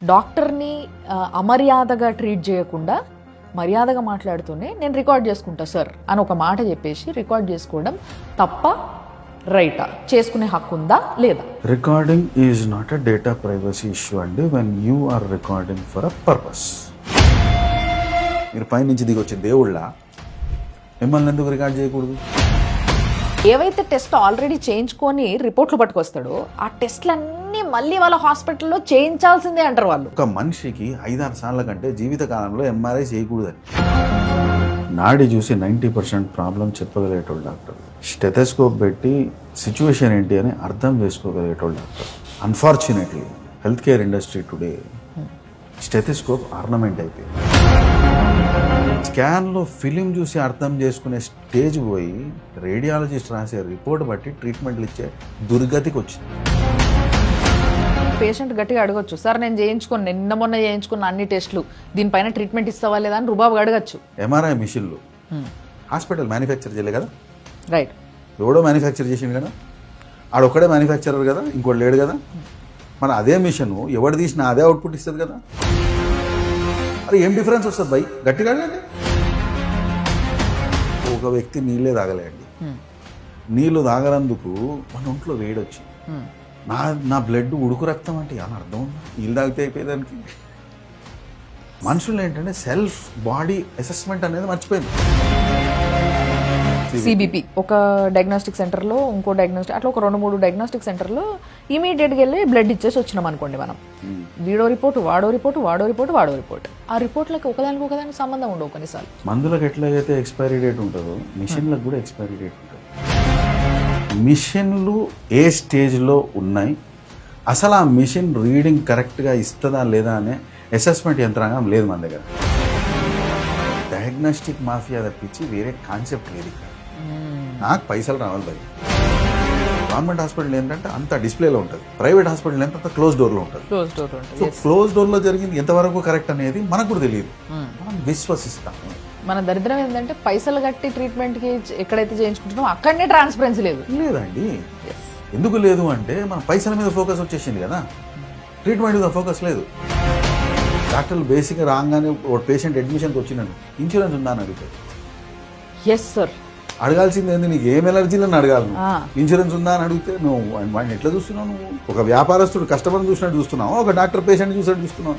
డాక్టర్ని అమర్యాదగా ట్రీట్ చేయకుండా మర్యాదగా మాట్లాడుతూనే నేను రికార్డ్ చేసుకుంటా సార్ అని ఒక మాట చెప్పేసి రికార్డ్ చేసుకోవడం తప్ప రైటా? చేసుకునే హక్కు ఉందా లేదా? Recording is not a data privacy issue అండి when you are recording for a purpose. మీరు పైనుంచి దిగి వచ్చే దేవుళ్ళ మిమ్మల్ని ఎందుకు రికార్డ్ చేయకూడదు? ఏవైతే టెస్ట్ ఆల్రెడీ చేయించుకొని రిపోర్ట్లు పట్టుకొస్తాడో ఆ టెస్ట్లన్నీ మళ్ళీ వాళ్ళ హాస్పిటల్లో చేయించాల్సిందే అంటారు వాళ్ళు. ఒక మనిషికి 5-6 సార్ల కంటే జీవితకాలంలో ఎంఆర్ఐ చేయకూడదని నాడి చూసి 90% ప్రాబ్లం చెప్పగలిగేటోళ్ళు డాక్టర్. స్టెథోస్కోప్ పెట్టి సిచ్యువేషన్ ఏంటి అని అర్థం చేసుకోగలిగేటోళ్ళు doctor. Unfortunately health care industry today stethoscope ornament అయిపోయింది. స్కాన్లో ఫిలిం చూసి అర్థం చేసుకునే స్టేజ్ పోయి రేడియాలజిస్ట్ రాసే రిపోర్ట్ బట్టి ట్రీట్మెంట్లు ఇచ్చే దుర్గతికి వచ్చింది. పేషెంట్ గట్టిగా అడగొచ్చు, సార్ నేను చేయించుకుని నిన్న మొన్న చేయించుకున్న అన్ని టెస్టులు దీనిపైన ట్రీట్మెంట్ ఇస్తావా లేదా అని రుబాబు అడగచ్చు. ఎంఆర్ఐ మిషన్లు హాస్పిటల్ మ్యానుఫ్యాక్చర్ చేయలే కదా, రైట్? ఎవడో మ్యానుఫ్యాక్చర్ చేసిండు కదా, ఆడొక్కడే మ్యానుఫ్యాక్చరర్ కదా, ఇంకోటి లేడు కదా. మన అదే మిషన్ ఎవడు తీసినా అదే అవుట్పుట్ ఇస్తుంది కదా. అది ఏం డిఫరెన్స్ వస్తుంది బై? గట్టిగా అడగండి. ఒక వ్యక్తి నీళ్ళే తాగలేండి, నీళ్ళు తాగనందుకు మన ఒంట్లో వేడి వచ్చి నా బ్లడ్ ఉడుకు రక్తం అంటే అని అర్థం ఉందా? నీళ్ళు తాగితే అయిపోయేదానికి. మనుషులు ఏంటంటే సెల్ఫ్ బాడీ అసెస్మెంట్ అనేది మర్చిపోయింది. సిబిపి ఒక డయాగ్నోస్టిక్ సెంటర్లో, ఇంకో డయాగ్నోస్టిక్, అట్లా ఒక 2-3 డయాగ్నోస్టిక్ సెంటర్లో ఇమీడియట్గా వెళ్ళి బ్లడ్ ఇచ్చేసి వచ్చినాం అనుకోండి మనం. వీడో రిపోర్ట్, వాడో రిపోర్ట్, వాడో రిపోర్ట్, వాడో రిపోర్ట్. ఆ రిపోర్ట్లకు ఒకదానికి సంబంధం ఉండవు కొన్నిసార్లు. మందులకు ఎట్లాగైతే ఎక్స్పైరీ డేట్ ఉంటుందో మిషన్లకు కూడా ఎక్స్పైరీ డేట్ ఉంటుంది. మిషన్లు ఏ స్టేజ్లో ఉన్నాయి, అసలు ఆ మిషన్ రీడింగ్ కరెక్ట్గా ఇస్తుందా లేదా అనే అసెస్మెంట్ యంత్రాంగం లేదు మన దగ్గర. డయాగ్నోస్టిక్ మాఫియా తప్పించి వేరే కాన్సెప్ట్ లేదు ఇక్కడ. నాకు పైసలు రావాలి భయ్. గవర్నమెంట్ హాస్పిటల్ ఏంటంటే అంత డిస్ప్లేలో ఉంటుంది, ప్రైవేట్ హాస్పిటల్ ఏంటంటే క్లోజ్ డోర్లో ఉంటుంది. సో క్లోజ్ డోర్లో జరిగింది ఎంతవరకు కరెక్ట్ అనేది మనకు కూడా తెలియదు, మనం విశ్వసిస్తాం. మన దరిద్రం ఏంటంటే పైసలు కట్టి ట్రీట్మెంట్కి ఎక్కడైతే చేయించుకుంటున్నామో అక్కడనే ట్రాన్స్పరెన్సీ లేదు. లేదండి, ఎందుకు లేదు అంటే మన పైసల మీద ఫోకస్ వచ్చేసింది కదా, ట్రీట్మెంట్ మీద ఫోకస్ లేదు. డాక్టర్లు బేసిక్గా రాగానే ఒక పేషెంట్ అడ్మిషన్కి వచ్చినాను ఇన్సూరెన్స్ ఉందా అని అడిగితే ఎస్ సార్ అడగాల్సింది ఏంది, నీకు ఏం ఎలర్జీలని అడగాలి. ఇన్సూరెన్స్ ఉందా అని అడిగితే నువ్వు వాడిని ఎట్లా చూస్తున్నావు? నువ్వు ఒక వ్యాపారస్తుడు కస్టమర్ని చూసినట్టు చూస్తున్నావు, ఒక డాక్టర్ పేషెంట్ చూసినట్టు చూస్తున్నావు.